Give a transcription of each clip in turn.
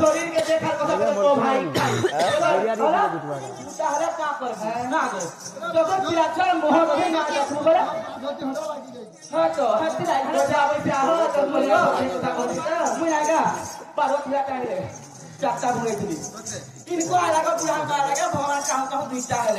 শরীর কে দেখার কথা তো ভাই তাহলে কা করবে না গো যখন বিরাট মোহ হবে না দেখো বলে হ্যাঁ তো হাতি লাই যাবে আহ তো বলিও কথা বলছি মুই আগা পারো দিয়া টাইলে চারটা ভরে দিলি इनको अलग पूरा अलग भगवान का हम दिखता है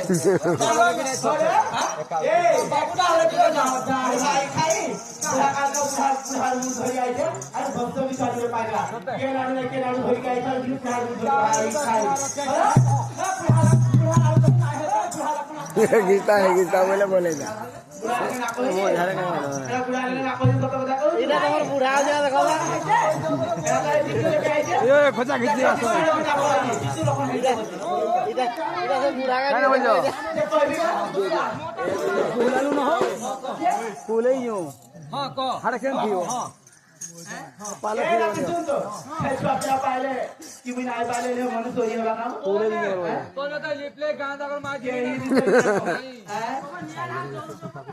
ए बाबूटा अलग जो जाओ भाई खाई पूरा का पूरा मुंह धरी आई थे अरे भक्त भी साथ में पाएगा के नाम धरी गई था जी पूरा मुंह धरी खाई गीता है गीता बोले जा खोजा खींची पाले पाले कि बिना पाले ले मन सोई होगा ना पूरे भी होगा तो तो लिपले गांदा कर मार के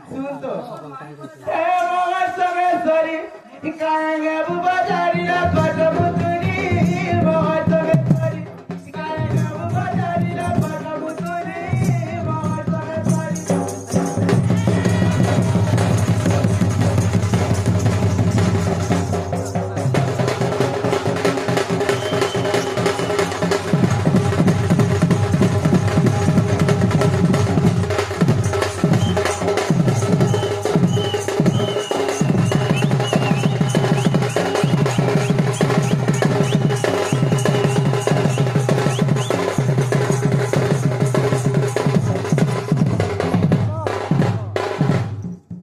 सुन तो ए मोगा सगे सरी काएंगे बुबा जारिया